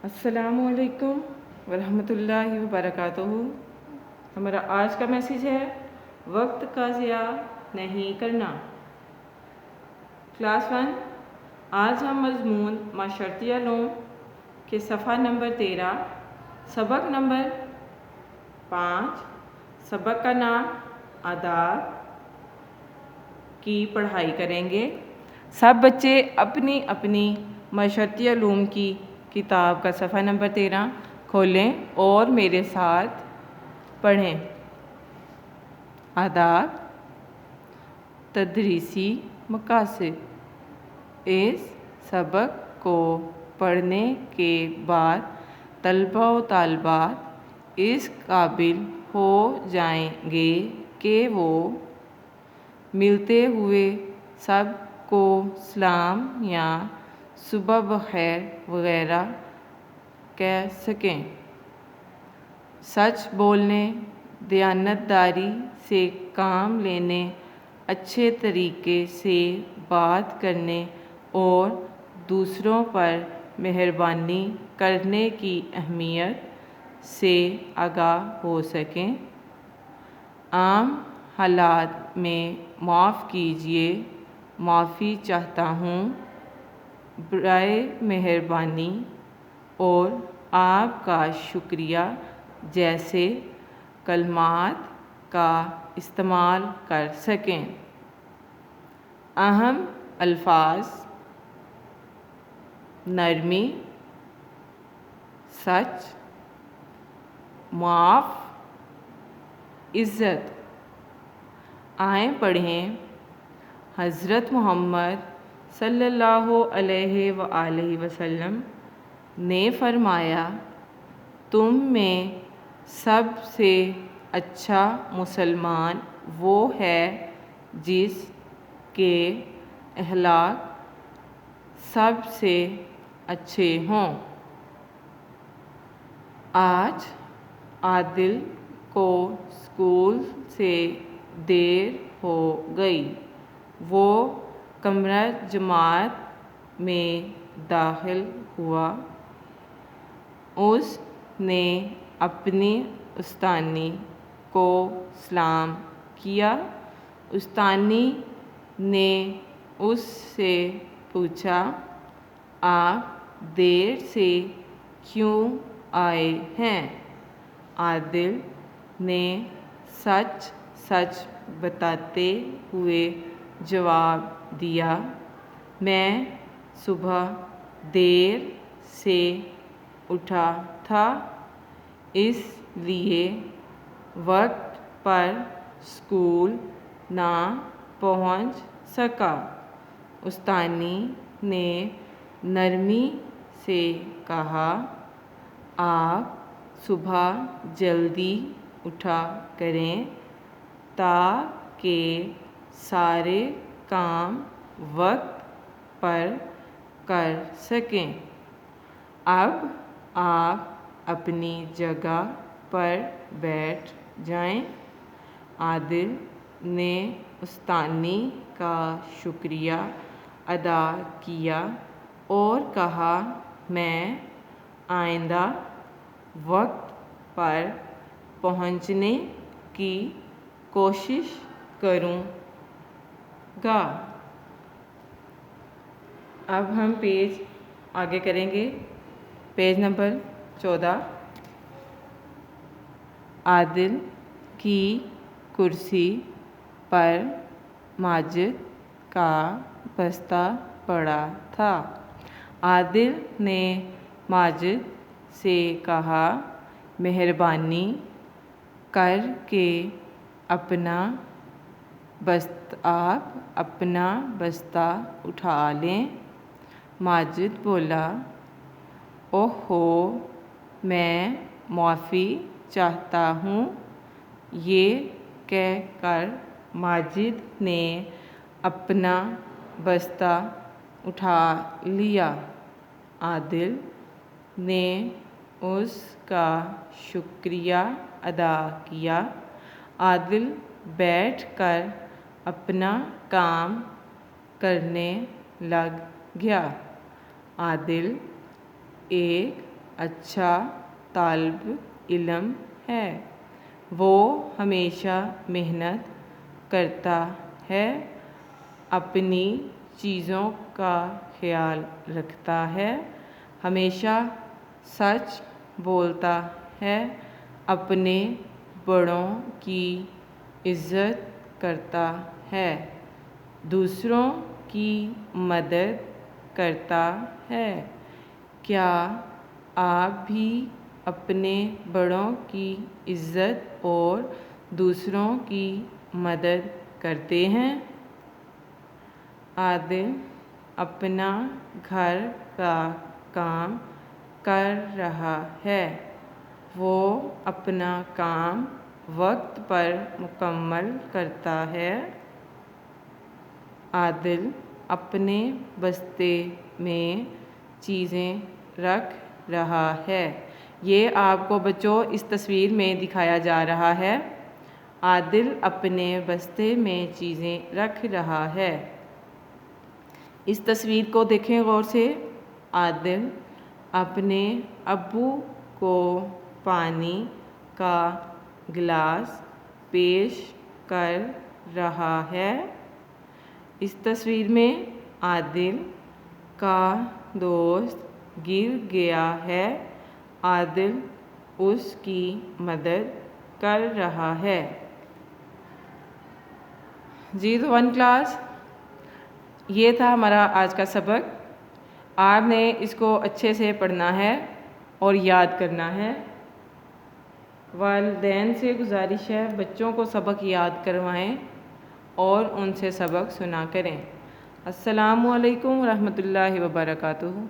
अस्सलामुअलैकुम वरहमतुल्लाहि वबरकातुहू। हमारा आज का मैसेज है वक्त का ज़िया नहीं करना। क्लास 1। आज हम मज़मून माशर्तिया लूम के सफ़ा नंबर 13 सबक नंबर 5 सबक का नाम आदाब की पढ़ाई करेंगे। सब बच्चे अपनी अपनी माशर्तिया लूम की किताब का सफ़ा नंबर 13 खोलें और मेरे साथ पढ़ें। आदाब तदरीसी मकासद। इस सबक को पढ़ने के बाद तलबा व तालिबात इस काबिल हो जाएंगे कि वो मिलते हुए सब को सलाम या सुबह बखैर वगैरह कह सकें। सच बोलने, दयानतदारी से काम लेने, अच्छे तरीके से बात करने और दूसरों पर मेहरबानी करने की अहमियत से आगाह हो सकें। आम हालात में माफ़ कीजिए, माफ़ी चाहता हूँ, बराए मेहरबानी और आपका शुक्रिया जैसे कलमात का इस्तेमाल कर सकें। अहम अल्फाज नरमी, सच, माफ़, इज़्ज़त। आए पढ़ें। हज़रत मोहम्मद सल्लल्लाहु अलैहि वसल्लम ने फरमाया, तुम में सबसे अच्छा मुसलमान वो है जिसके अखलाक सबसे अच्छे हों। आज आदिल को स्कूल से देर हो गई। वो कमरा जमात में दाखिल हुआ। उसने अपनी उस्तानी को सलाम किया। उस्तानी ने उससे पूछा, आप देर से क्यों आए हैं? आदिल ने सच सच बताते हुए जवाब दिया, मैं सुबह देर से उठा था, इसलिए वक्त पर स्कूल ना पहुंच सका। उस्तानी ने नरमी से कहा, आप सुबह जल्दी उठा करें ताकि सारे काम वक्त पर कर सकें। अब आप अपनी जगह पर बैठ जाएं। आदिल ने उस्तानी का शुक्रिया अदा किया और कहा, मैं आइंदा वक्त पर पहुंचने की कोशिश करूँगा। अब हम पेज आगे करेंगे। Page number 14। आदिल की कुर्सी पर माजिद का बस्ता पड़ा था। आदिल ने माजिद से कहा, मेहरबानी करके आप अपना बस्ता उठा लें। माजिद बोला, ओहो, मैं माफ़ी चाहता हूँ। ये कहकर माजिद ने अपना बस्ता उठा लिया। आदिल ने उसका शुक्रिया अदा किया। आदिल बैठकर अपना काम करने लग गया। आदिल एक अच्छा तालिब इल्म है। वो हमेशा मेहनत करता है, अपनी चीज़ों का ख्याल रखता है, हमेशा सच बोलता है, अपने बड़ों की इज़्ज़त करता है, दूसरों की मदद करता है। क्या आप भी अपने बड़ों की इज़्ज़त और दूसरों की मदद करते हैं? आदिल अपना घर का काम कर रहा है। वो अपना काम वक्त पर मुकम्मल करता है। आदिल अपने बस्ते में चीज़ें रख रहा है। ये आपको बच्चों इस तस्वीर में दिखाया जा रहा है। आदिल अपने बस्ते में चीज़ें रख रहा है। इस तस्वीर को देखें गौर से। आदिल अपने अब्बू को पानी का गिलास पेश कर रहा है। इस तस्वीर में आदिल का दोस्त गिर गया है। आदिल उसकी मदद कर रहा है। जी तो 1 क्लास, ये था हमारा आज का सबक। आपने इसको अच्छे से पढ़ना है और याद करना है। वालिदैन से गुजारिश है बच्चों को सबक याद करवाएं और उनसे सबक सुना करें। अस्सलामु अलैकुम रहमतुल्लाहि व बरकातुहू।